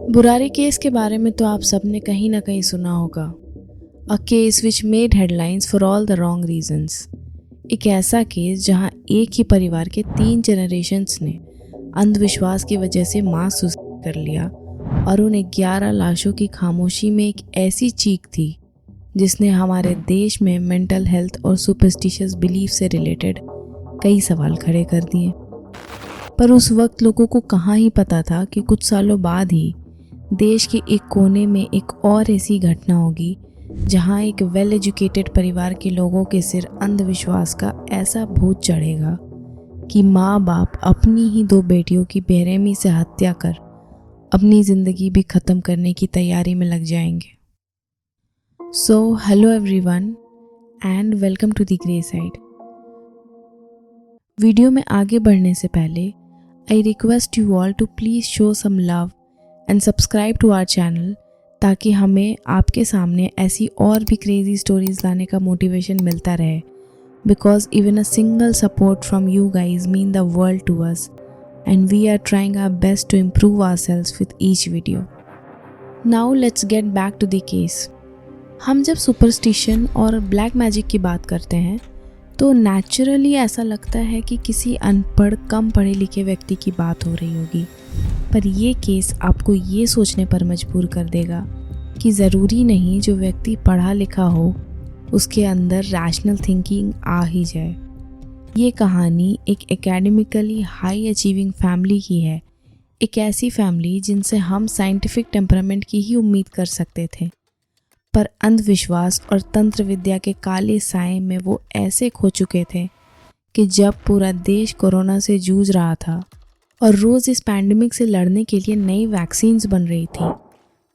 Burari case के बारे में तो आप सबने कहीं ना कहीं सुना होगा। A case which made headlines for all the wrong reasons. एक ऐसा केस जहां एक ही परिवार के 3 जनरेशन्स ने अंधविश्वास की वजह से मां सुसाइड कर लिया और उन 11 लाशों की खामोशी में एक ऐसी चीख थी जिसने हमारे देश में मेंटल हेल्थ और सुपरस्टिशियस बिलीफ से रिलेटेड कई सवाल खड़े कर दिए। पर उस वक्त लोगों को कहाँ ही पता था कि कुछ सालों बाद ही देश के एक कोने में एक और ऐसी घटना होगी जहां एक वेल एजुकेटेड परिवार के लोगों के सिर अंधविश्वास का ऐसा भूत चढ़ेगा कि माँ बाप अपनी ही 2 बेटियों की बेरहमी से हत्या कर अपनी ज़िंदगी भी ख़त्म करने की तैयारी में लग जाएंगे। So hello everyone and welcome to the grey side. Video में आगे बढ़ने से पहले I request you all to please show some love and subscribe to our channel ताकि हमें आपके सामने ऐसी और भी क्रेजी स्टोरीज लाने का मोटिवेशन मिलता रहे, because even a single support from you guys mean the world to us and we are trying our best to improve ourselves with each video. Now let's get back to the case. हम जब superstition और black magic की बात करते हैं तो naturally ऐसा लगता है कि किसी अनपढ़ कम पढ़े लिखे व्यक्ति की बात हो रही होगी, पर ये केस आपको ये सोचने पर मजबूर कर देगा कि ज़रूरी नहीं जो व्यक्ति पढ़ा लिखा हो उसके अंदर रैशनल थिंकिंग आ ही जाए। ये कहानी एक एकेडमिकली हाई अचीविंग फैमिली की है, एक ऐसी फैमिली जिनसे हम साइंटिफिक टेम्परामेंट की ही उम्मीद कर सकते थे, पर अंधविश्वास और तंत्र विद्या के काले साए में वो ऐसे खो चुके थे कि जब पूरा देश कोरोना से जूझ रहा था और रोज़ इस पैंडेमिक से लड़ने के लिए नई वैक्सीन्स बन रही थी,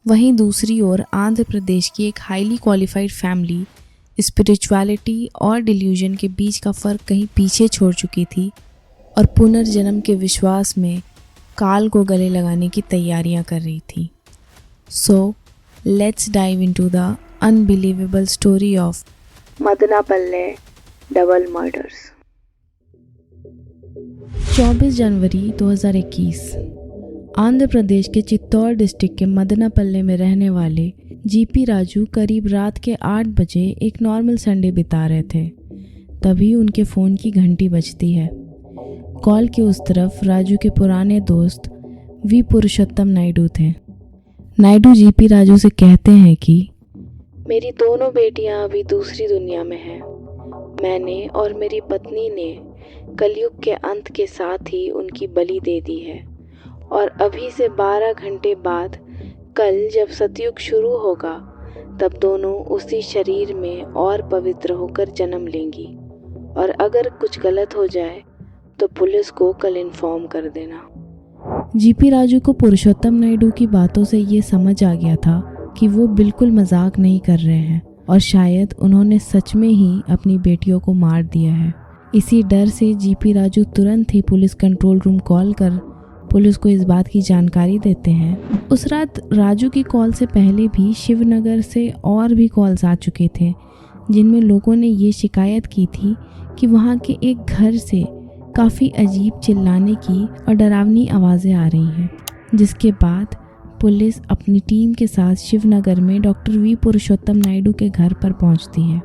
वहीं दूसरी ओर आंध्र प्रदेश की एक हाईली क्वालिफाइड फैमिली स्पिरिचुअलिटी और डिल्यूजन के बीच का फ़र्क कहीं पीछे छोड़ चुकी थी और पुनर्जन्म के विश्वास में काल को गले लगाने की तैयारियां कर रही थी। So let's dive into the unbelievable story of Madanapalle double murders. 24 जनवरी 2021 आंध्र प्रदेश के चित्तौड़ डिस्ट्रिक्ट के मदनापल्ले में रहने वाले जीपी राजू करीब रात के 8 बजे एक नॉर्मल संडे बिता रहे थे। तभी उनके फ़ोन की घंटी बजती है। कॉल के उस तरफ राजू के पुराने दोस्त वी पुरुषोत्तम नायडू थे। नायडू जीपी राजू से कहते हैं कि मेरी दोनों बेटियां अभी दूसरी दुनिया में हैं। मैंने और मेरी पत्नी ने कलयुग के अंत के साथ ही उनकी बलि दे दी है और अभी से 12 घंटे बाद कल जब सतयुग शुरू होगा तब दोनों उसी शरीर में और पवित्र होकर जन्म लेंगी, और अगर कुछ गलत हो जाए तो पुलिस को कल इन्फॉर्म कर देना। जीपी राजू को पुरुषोत्तम नायडू की बातों से ये समझ आ गया था कि वो बिल्कुल मजाक नहीं कर रहे हैं और शायद उन्होंने सच में ही अपनी बेटियों को मार दिया है। इसी डर से जीपी राजू तुरंत ही पुलिस कंट्रोल रूम कॉल कर पुलिस को इस बात की जानकारी देते हैं। उस रात राजू की कॉल से पहले भी शिवनगर से और भी कॉल्स आ चुके थे जिनमें लोगों ने ये शिकायत की थी कि वहाँ के एक घर से काफ़ी अजीब चिल्लाने की और डरावनी आवाज़ें आ रही हैं, जिसके बाद पुलिस अपनी टीम के साथ शिवनगर में डॉक्टर वी पुरुषोत्तम नायडू के घर पर पहुंचती है,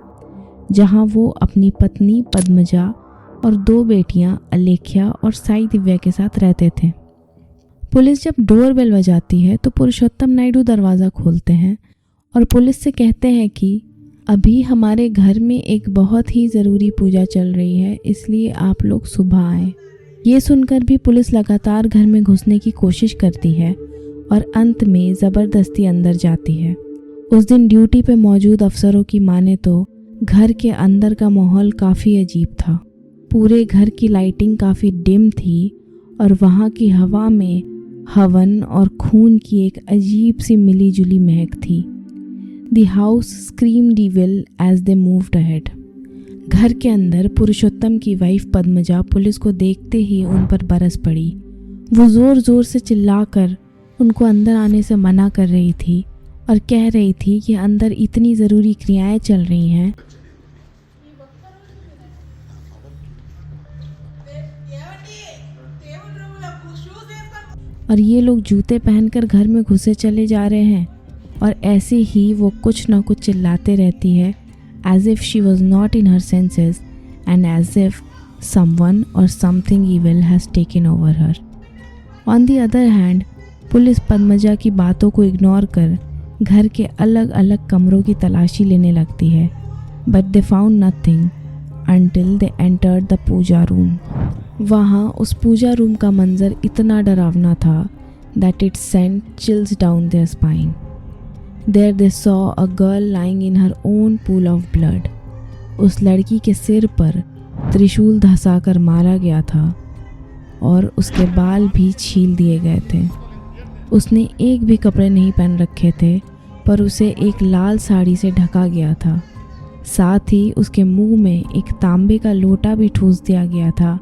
जहां वो अपनी पत्नी पद्मजा और 2 बेटियां अलेख्या और साई दिव्या के साथ रहते थे। पुलिस जब डोर बेल बजाती है तो पुरुषोत्तम नायडू दरवाज़ा खोलते हैं और पुलिस से कहते हैं कि अभी हमारे घर में एक बहुत ही ज़रूरी पूजा चल रही है, इसलिए आप लोग सुबह आएँ। ये सुनकर भी पुलिस लगातार घर में घुसने की कोशिश करती है और अंत में ज़बरदस्ती अंदर जाती है। उस दिन ड्यूटी पे मौजूद अफसरों की माने तो घर के अंदर का माहौल काफ़ी अजीब था। पूरे घर की लाइटिंग काफ़ी डिम थी और वहाँ की हवा में हवन और खून की एक अजीब सी मिली जुली महक थी। The house screamed evil as they moved ahead. घर के अंदर पुरुषोत्तम की वाइफ पद्मजा पुलिस को देखते ही उन पर बरस पड़ी। वो ज़ोर ज़ोर से चिल्लाकर उनको अंदर आने से मना कर रही थी और कह रही थी कि अंदर इतनी ज़रूरी क्रियाएं चल रही हैं और ये लोग जूते पहनकर घर में घुसे चले जा रहे हैं। और ऐसे ही वो कुछ ना कुछ चिल्लाते रहती है, as if she was not in her senses and as if someone और something evil has taken over her. On the other hand, police Padmaja की बातों को इग्नोर कर घर के अलग अलग कमरों की तलाशी लेने लगती है, but they found nothing until they entered the puja room. वहाँ उस पूजा रूम का मंजर इतना डरावना था that it sent chills down their spine. There they saw a girl lying in her own pool of blood. उस लड़की के सिर पर त्रिशूल धंसाकर मारा गया था और उसके बाल भी छील दिए गए थे। उसने एक भी कपड़े नहीं पहन रखे थे, पर उसे एक लाल साड़ी से ढका गया था। साथ ही उसके मुंह में एक तांबे का लोटा भी ठूंस दिया गया था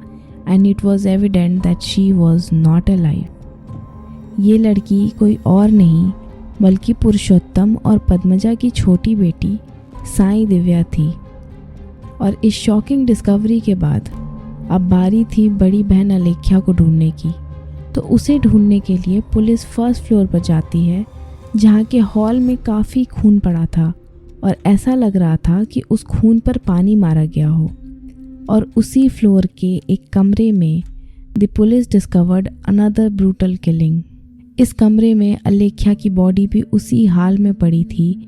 and it was evident that she was not alive. ये लड़की कोई और नहीं बल्कि पुरुषोत्तम और पद्मजा की छोटी बेटी साई दिव्या थी। और इस शॉकिंग डिस्कवरी के बाद अब बारी थी बड़ी बहन अलेख्या को ढूंढने की। तो उसे ढूंढने के लिए पुलिस फर्स्ट फ्लोर पर जाती है, जहाँ के हॉल में काफ़ी खून पड़ा था और ऐसा लग रहा था कि उस खून पर पानी मारा गया हो। और उसी फ्लोर के एक कमरे में the police discovered another brutal killing. इस कमरे में अलेख्या की बॉडी भी उसी हाल में पड़ी थी,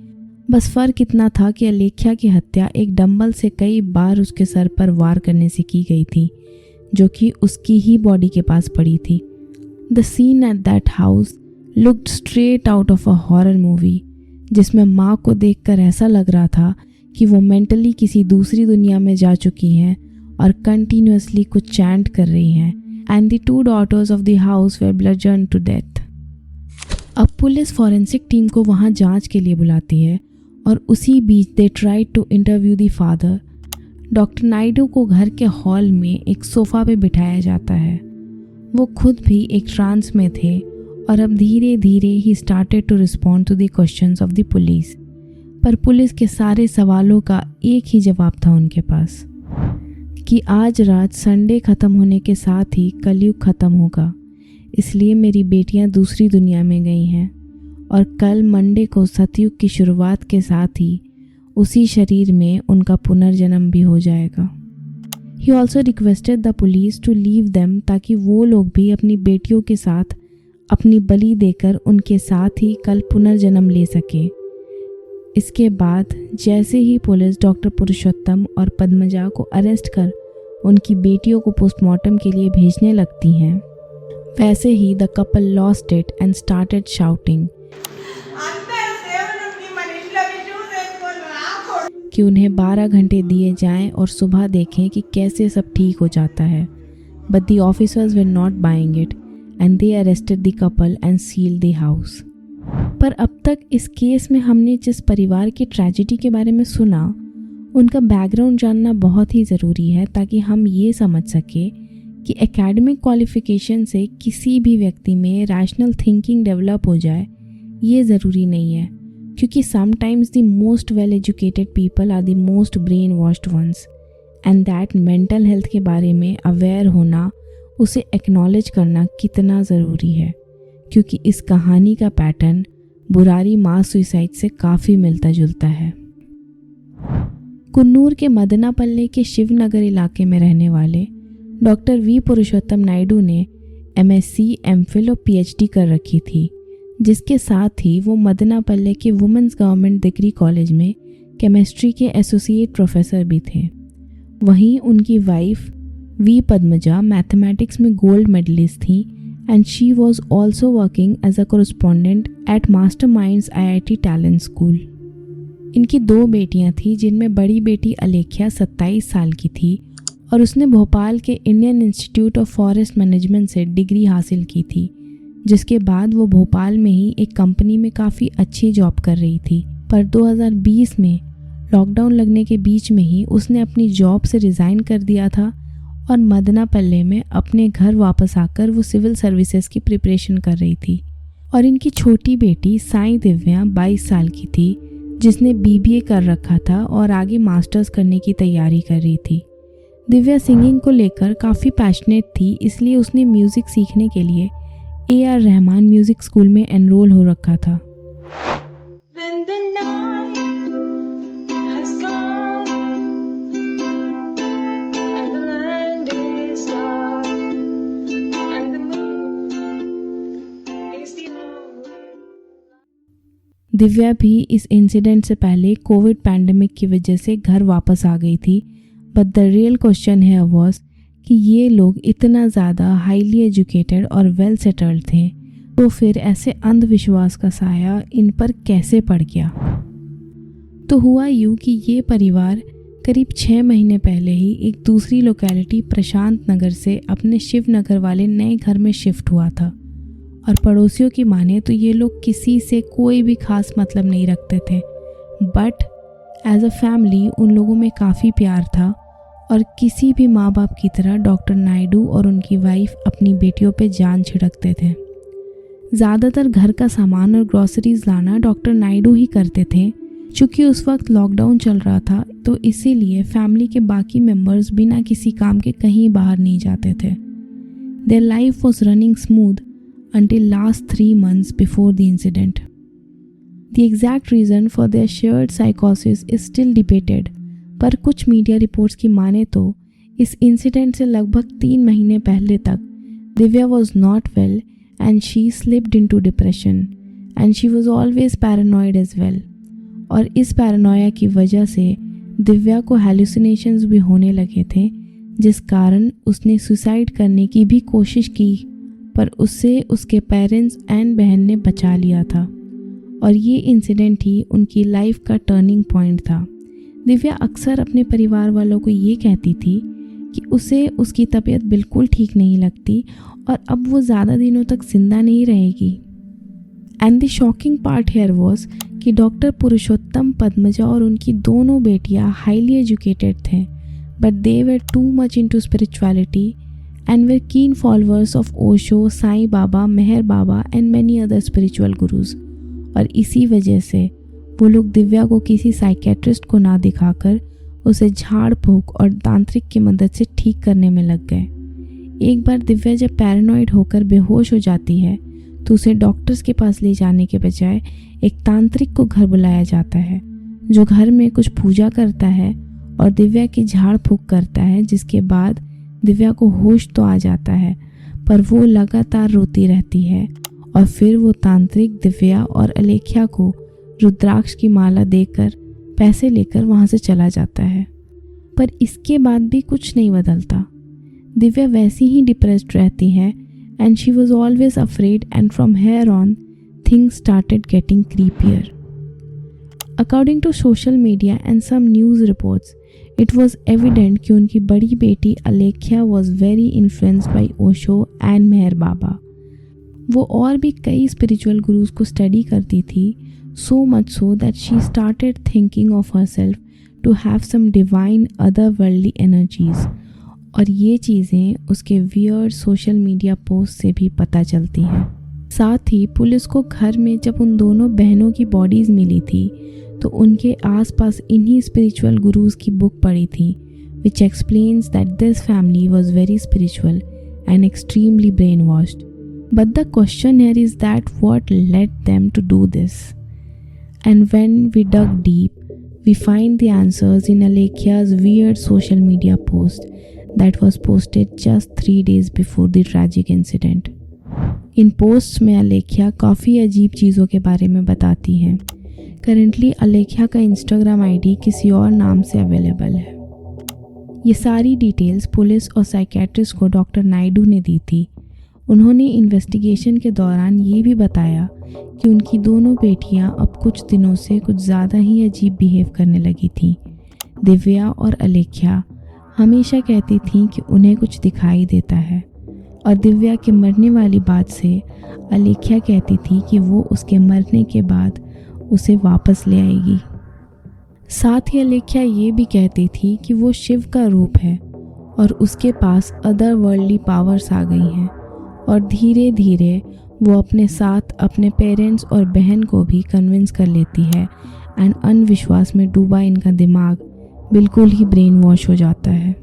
बस फ़र्क इतना था कि अलेख्या की हत्या एक डंबल से कई बार उसके सर पर वार करने से की गई थी, जो कि उसकी ही बॉडी के पास पड़ी थी। The scene at that house looked straight out of a horror movie, जिसमें माँ को देखकर ऐसा लग रहा था कि वो मेंटली किसी दूसरी दुनिया में जा चुकी हैं और कंटिन्यूअसली कुछ चैंट कर रही हैं। And the 2 daughters of the house were bludgeoned to death. अब पुलिस फॉरेंसिक टीम को वहाँ जांच के लिए बुलाती है और उसी बीच they try to interview the father. Doctor Naidu को घर के हॉल में एक सोफ़ा पे बिठाया जाता है। वो खुद भी एक ट्रांस में थे और अब धीरे धीरे he started to respond to the questions of the police. पर पुलिस के सारे सवालों का एक ही जवाब था उनके पास कि आज रात संडे ख़त्म होने के साथ ही कलयुग ख़त्म होगा, इसलिए मेरी बेटियां दूसरी दुनिया में गई हैं और कल मंडे को सतयुग की शुरुआत के साथ ही उसी शरीर में उनका पुनर्जन्म भी हो जाएगा। He also requested the police to leave them, ताकि वो लोग भी अपनी बेटियों के साथ अपनी बलि देकर उनके साथ ही कल पुनर्जन्म ले सके। इसके बाद जैसे ही पुलिस डॉक्टर पुरुषोत्तम और पद्मजा को अरेस्ट कर उनकी बेटियों को पोस्टमार्टम के लिए भेजने लगती हैं, वैसे ही the couple lost it and started shouting कि उन्हें 12 घंटे दिए जाएं और सुबह देखें कि कैसे सब ठीक हो जाता है। But the officers were not buying it and they arrested the couple and sealed the house. पर अब तक इस केस में हमने जिस परिवार की ट्रेजेडी के बारे में सुना, उनका बैकग्राउंड जानना बहुत ही ज़रूरी है, ताकि हम ये समझ सके कि एकेडमिक क्वालिफिकेशन से किसी भी व्यक्ति में रैशनल थिंकिंग डेवलप हो जाए ये ज़रूरी नहीं है, क्योंकि sometimes the most well educated people are the most brainwashed ones and that mental health के बारे में अवेयर होना, उसे एक्नॉलेज करना कितना ज़रूरी है, क्योंकि इस कहानी का पैटर्न बुरारी मास सुसाइड से काफ़ी मिलता जुलता है। कुन्नूर के मदनापल्ले के शिवनगर इलाके में रहने वाले डॉक्टर वी पुरुषोत्तम नायडू ने MSc, MPhil और PhD कर रखी थी, जिसके साथ ही वो मदनापल्ले के वुमेंस गवर्नमेंट डिग्री कॉलेज में केमिस्ट्री के एसोसिएट प्रोफेसर भी थे। वहीं उनकी वाइफ वी पद्मजा मैथमेटिक्स में गोल्ड मेडलिस्ट थी and she was also working as a correspondent at Masterminds IIT talent school. इनकी 2 बेटियां थीं, जिनमें बड़ी बेटी अलेख्या 27 साल की थी और उसने भोपाल के Indian institute of forest management से डिग्री हासिल की थी, जिसके बाद वो भोपाल में ही एक कंपनी में काफ़ी अच्छी जॉब कर रही थी। पर 2020 में लॉकडाउन लगने के बीच में ही उसने अपनी जॉब से रिज़ाइन कर दिया था और मदनापल्ले में अपने घर वापस आकर वो सिविल सर्विसेज की प्रिपरेशन कर रही थी। और इनकी छोटी बेटी साई दिव्या 22 साल की थी, जिसने BBA कर रखा था और आगे मास्टर्स करने की तैयारी कर रही थी। दिव्या सिंगिंग को लेकर काफ़ी पैशनेट थी, इसलिए उसने म्यूज़िक सीखने के लिए AR रहमान म्यूजिक स्कूल में एनरोल हो रखा था। When the night has gone and the land is dark and the moon is the only Divya भी इस इंसिडेंट से पहले कोविड पैंडेमिक की वजह से घर वापस आ गई थी, बट द रियल क्वेश्चन है वाज कि ये लोग इतना ज़्यादा हाईली एजुकेटेड और वेल सेटल्ड थे, तो फिर ऐसे अंधविश्वास का साया इन पर कैसे पड़ गया। तो हुआ यूँ कि ये परिवार करीब 6 महीने पहले ही एक दूसरी लोकेलिटी प्रशांत नगर से अपने शिव नगर वाले नए घर में शिफ्ट हुआ था, और पड़ोसियों की माने तो ये लोग किसी से कोई भी खास मतलब नहीं रखते थे, बट एज अ फैमिली उन लोगों में काफ़ी प्यार था, और किसी भी माँ बाप की तरह डॉक्टर नायडू और उनकी वाइफ अपनी बेटियों पे जान छिड़कते थे। ज़्यादातर घर का सामान और ग्रॉसरीज लाना डॉक्टर नायडू ही करते थे। चूँकि उस वक्त लॉकडाउन चल रहा था, तो इसीलिए फैमिली के बाकी मेंबर्स बिना किसी काम के कहीं बाहर नहीं जाते थे। Their life was running smooth until last 3 months before the incident. The exact reason for their shared psychosis is still debated, पर कुछ मीडिया रिपोर्ट्स की माने तो इस इंसिडेंट से लगभग 3 महीने पहले तक Divya was not well and she slipped into depression and she was always paranoid as well. और इस पैरानोया की वजह से दिव्या को हेलुसिनेशंस भी होने लगे थे, जिस कारण उसने सुसाइड करने की भी कोशिश की, पर उससे उसके पेरेंट्स एंड बहन ने बचा लिया था। और ये इंसिडेंट ही उनकी लाइफ का टर्निंग पॉइंट था। दिव्या अक्सर अपने परिवार वालों को ये कहती थी कि उसे उसकी तबीयत बिल्कुल ठीक नहीं लगती और अब वो ज़्यादा दिनों तक जिंदा नहीं रहेगी। And the shocking part here was कि डॉक्टर पुरुषोत्तम, पद्मजा और उनकी दोनों बेटियां हाईली एजुकेटेड थे, but they were too much into spirituality and were keen followers of Osho, Sai Baba, Meher Baba and many other spiritual gurus। और इसी वजह से वो लोग दिव्या को किसी साइकेट्रिस्ट को ना दिखाकर उसे झाड़ फूंक और तांत्रिक की मदद से ठीक करने में लग गए। एक बार दिव्या जब पैरानॉइड होकर बेहोश हो जाती है तो उसे डॉक्टर्स के पास ले जाने के बजाय एक तांत्रिक को घर बुलाया जाता है, जो घर में कुछ पूजा करता है और दिव्या की झाड़ फूंक करता है, जिसके बाद दिव्या को होश तो आ जाता है, पर वो लगातार रोती रहती है। और फिर वो तांत्रिक दिव्या और अलेख्या को रुद्राक्ष की माला देकर पैसे लेकर वहाँ से चला जाता है, पर इसके बाद भी कुछ नहीं बदलता। दिव्या वैसी ही डिप्रेस्ड रहती है and she was always afraid and from here on things started getting creepier. According to social media and some news reports, it was evident कि उनकी बड़ी बेटी Alekhya was very influenced by Osho and Meher Baba. वो और भी कई स्पिरिचुअल गुरुज को स्टडी करती थी, so much so that she started thinking of herself to have some divine otherworldly energies. और ये चीज़ें उसके वियर्ड सोशल मीडिया पोस्ट से भी पता चलती हैं। साथ ही पुलिस को घर में जब उन दोनों बहनों की बॉडीज़ मिली थी तो उनके आसपास इन्हीं स्पिरिचुअल गुरुज की बुक पढ़ी थी, which explains that this family was very spiritual and extremely brainwashed. But the question here is that what led them to do this. And when we dug deep, we find the answers in Alekhya's weird social media post that was posted just 3 days before the tragic incident। In posts में अलेख्या काफ़ी अजीब चीज़ों के बारे में बताती हैं। Currently अलेख्या का इंस्टाग्राम आईडी किसी और नाम से अवेलेबल है। ये सारी डिटेल्स पुलिस और साइकेट्रिस्ट को डॉक्टर नायडू ने दी थी। उन्होंने इन्वेस्टिगेशन के दौरान ये भी बताया कि उनकी दोनों बेटियां अब कुछ दिनों से कुछ ज़्यादा ही अजीब बिहेव करने लगी थीं। दिव्या और अलेख्या हमेशा कहती थीं कि उन्हें कुछ दिखाई देता है, और दिव्या के मरने वाली बात से अलेख्या कहती थी कि वो उसके मरने के बाद उसे वापस ले आएगी। साथ ही अलेख्या ये भी कहती थी कि वो शिव का रूप है और उसके पास अदर वर्ल्डली पावर्स आ गई हैं, और धीरे धीरे वो अपने साथ अपने पेरेंट्स और बहन को भी कन्विंस कर लेती है एंड अंधविश्वास में डूबा इनका दिमाग बिल्कुल ही ब्रेन वॉश हो जाता है।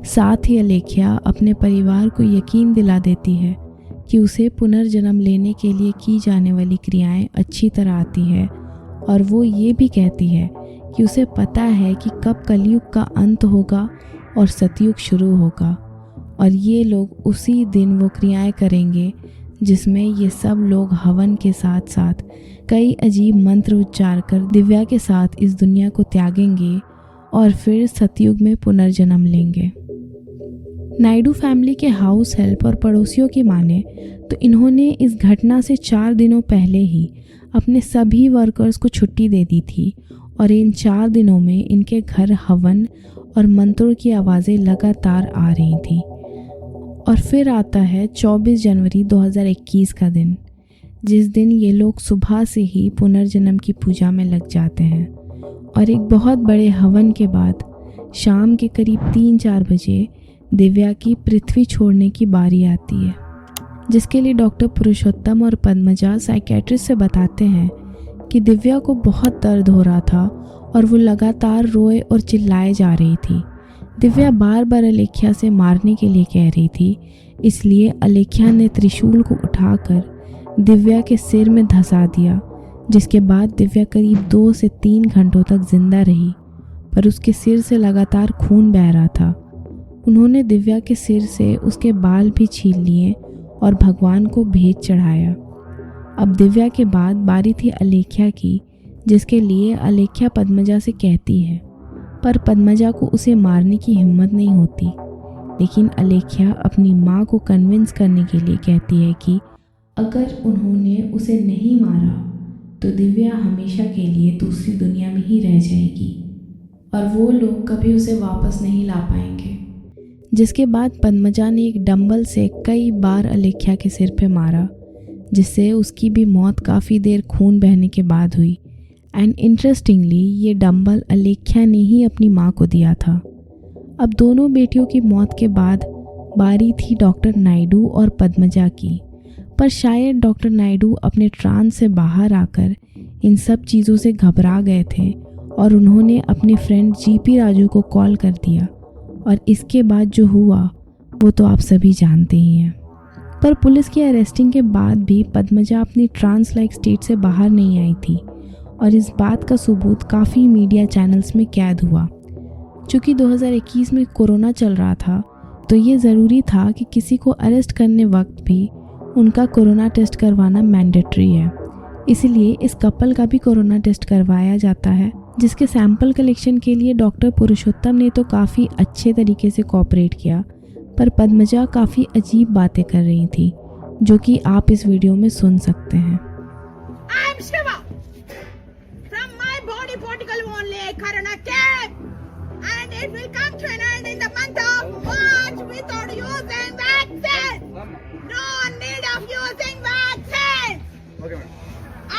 साथ ही अलेख्या अपने परिवार को यकीन दिला देती है कि उसे पुनर्जन्म लेने के लिए की जाने वाली क्रियाएं अच्छी तरह आती है और वो ये भी कहती है कि उसे पता है कि कब कलयुग का अंत होगा और सतयुग शुरू होगा और ये लोग उसी दिन वो क्रियाएं करेंगे जिसमें ये सब लोग हवन के साथ साथ कई अजीब मंत्र उच्चार कर दिव्या के साथ इस दुनिया को त्यागेंगे और फिर सतयुग में पुनर्जन्म लेंगे। नायडू फैमिली के हाउस हेल्प और पड़ोसियों की माने तो इन्होंने इस घटना से 4 दिनों पहले ही अपने सभी वर्कर्स को छुट्टी दे दी थी और इन 4 दिनों में इनके घर हवन और मंत्रों की आवाज़ें लगातार आ रही थी। और फिर आता है 24 जनवरी 2021 का दिन, जिस दिन ये लोग सुबह से ही पुनर्जन्म की पूजा में लग जाते हैं और एक बहुत बड़े हवन के बाद शाम के करीब 3-4 बजे दिव्या की पृथ्वी छोड़ने की बारी आती है, जिसके लिए डॉक्टर पुरुषोत्तम और पद्मजा साइकेट्रिस्ट से बताते हैं कि दिव्या को बहुत दर्द हो रहा था और वो लगातार रोए और चिल्लाए जा रही थी। दिव्या बार बार अलेख्या से मारने के लिए कह रही थी, इसलिए अलेख्या ने त्रिशूल को उठाकर दिव्या के सिर में धंसा दिया, जिसके बाद दिव्या करीब 2 से 3 घंटों तक जिंदा रही, पर उसके सिर से लगातार खून बह रहा था। उन्होंने दिव्या के सिर से उसके बाल भी छील लिए और भगवान को भेंट चढ़ाया। अब दिव्या के बाद बारी थी अलेख्या की, जिसके लिए अलेख्या पद्मजा से कहती है, पर पद्मजा को उसे मारने की हिम्मत नहीं होती। लेकिन अलेख्या अपनी माँ को कन्विंस करने के लिए कहती है कि अगर उन्होंने उसे नहीं मारा तो दिव्या हमेशा के लिए दूसरी दुनिया में ही रह जाएगी और वो लोग कभी उसे वापस नहीं ला पाएंगे। जिसके बाद पद्मजा ने एक डंबल से कई बार अलेख्या के सिर पे मारा, जिससे उसकी भी मौत काफ़ी देर खून बहने के बाद हुई। एंड इंटरेस्टिंगली ये डंबल अलेख्या ने ही अपनी माँ को दिया था। अब दोनों बेटियों की मौत के बाद बारी थी डॉक्टर नायडू और पद्मजा की, पर शायद डॉक्टर नायडू अपने ट्रांस से बाहर आकर इन सब चीज़ों से घबरा गए थे और उन्होंने अपने फ्रेंड जीपी राजू को कॉल कर दिया और इसके बाद जो हुआ वो तो आप सभी जानते ही हैं। पर पुलिस की अरेस्टिंग के बाद भी पद्मजा अपनी ट्रांस लाइक स्टेट से बाहर नहीं आई थी और इस बात का सबूत काफ़ी मीडिया चैनल्स में कैद हुआ। चूँकि 2021 में कोरोना चल रहा था तो ये ज़रूरी था कि किसी को अरेस्ट करने वक्त भी उनका कोरोना टेस्ट करवाना मैंडेटरी है, इसलिए इस कपल का भी कोरोना टेस्ट करवाया जाता है, जिसके सैंपल कलेक्शन के लिए डॉक्टर पुरुषोत्तम ने तो काफ़ी अच्छे तरीके से कोऑपरेट किया, पर पद्मजा काफ़ी अजीब बातें कर रही थी, जो कि आप इस वीडियो में सुन सकते हैं। I'm Shiva. From my body particle only Corona came, and it will come to an end in the month of March without using vaccine. No need of using vaccine. Okay, madam.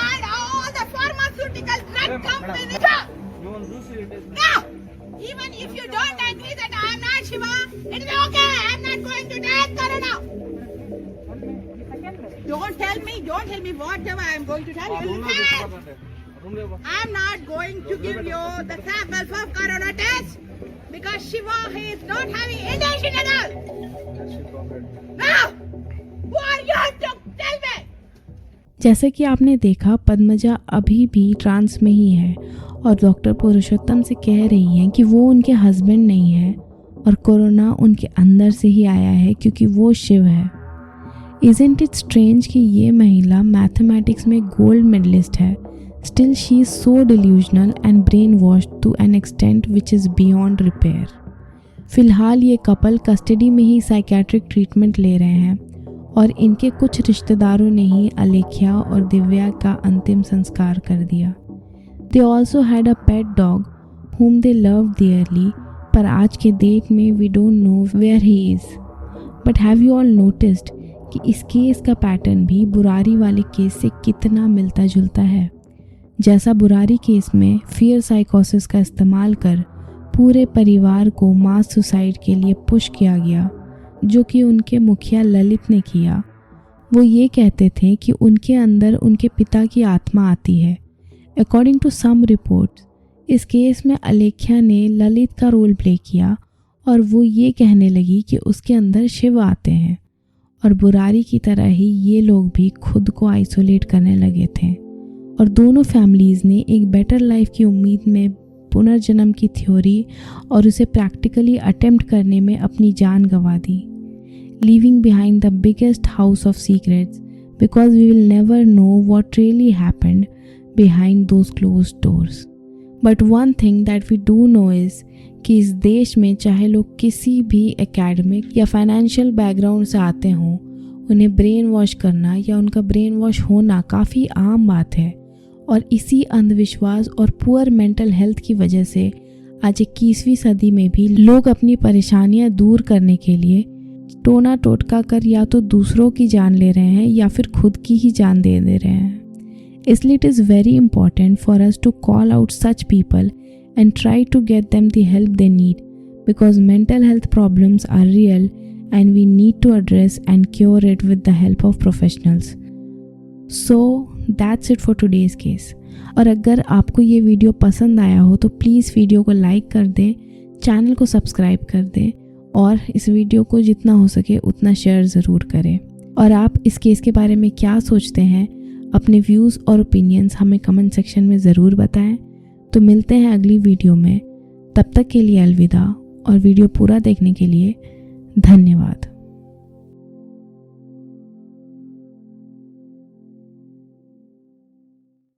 And all the pharmaceutical drug companies. No, even if you don't agree that I am not Shiva, it is okay. I am not going to take Corona. Don't tell me whatever I am going to tell you. I am not going to give you the sample for Corona test because Shiva he is not having intention at all. Now, who are you to tell me? जैसे कि आपने देखा, पद्मजा अभी भी trans में ही है और doctor पुरुषोत्तम से कह रही हैं कि वो उनके हस्बैंड नहीं है और कोरोना उनके अंदर से ही आया है क्योंकि वो शिव है। Isn't it strange कि ये महिला मैथमेटिक्स में गोल्ड मेडलिस्ट है, still she is so delusional and brainwashed to an extent which is beyond repair. फ़िलहाल ये कपल कस्टडी में ही साइकेट्रिक ट्रीटमेंट ले रहे हैं और इनके कुछ रिश्तेदारों ने ही अलेख्या और दिव्या का अंतिम संस्कार कर दिया। They also had a pet dog whom they loved dearly, पर आज के डेट में we don't know where he is. But have you all noticed कि इस केस का पैटर्न भी बुरारी वाले केस से कितना मिलता जुलता है। जैसा बुरारी केस में फियर साइकोसिस का इस्तेमाल कर पूरे परिवार को मास सुसाइड के लिए पुश किया गया, जो कि उनके मुखिया ललित ने किया। वो ये कहते थे कि उनके अंदर उनके पिता की आत्मा आती है। अकॉर्डिंग टू सम रिपोर्ट्स, इस केस में अलेख्या ने ललित का रोल प्ले किया और वो ये कहने लगी कि उसके अंदर शिव आते हैं और बुरारी की तरह ही ये लोग भी खुद को आइसोलेट करने लगे थे और दोनों फैमिलीज़ ने एक बेटर लाइफ की उम्मीद में पुनर्जन्म की थ्योरी और उसे प्रैक्टिकली अटेम्प्ट करने में अपनी जान गंवा दी, leaving behind the biggest house of secrets because we will never know what really happened behind those closed doors. But one thing that we do know is कि इस देश में चाहे लोग किसी भी एकेडमिक या फाइनेंशियल बैकग्राउंड से आते हों, उन्हें ब्रेन वॉश करना या उनका ब्रेन वॉश होना काफ़ी आम बात है। और इसी अंधविश्वास और पुअर मेंटल हेल्थ की वजह से आज 21वीं सदी में भी लोग अपनी परेशानियां दूर करने के लिए टोना टोटका कर या तो दूसरों की जान ले रहे हैं या फिर खुद की ही जान दे रहे हैं। इसलिए it is very important for us to call out such people and try to get them the help they need because mental health problems are real and we need to address and cure it with the help of professionals. So that's it for today's case. और अगर आपको ये video पसंद आया हो तो please video को like कर दें, चैनल को सब्सक्राइब कर दें और इस वीडियो को जितना हो सके उतना शेयर ज़रूर करें। और आप इस केस के बारे में क्या सोचते हैं, अपने व्यूज़ और ओपिनियंस हमें कमेंट सेक्शन में ज़रूर बताएं। तो मिलते हैं अगली वीडियो में, तब तक के लिए अलविदा और वीडियो पूरा देखने के लिए धन्यवाद।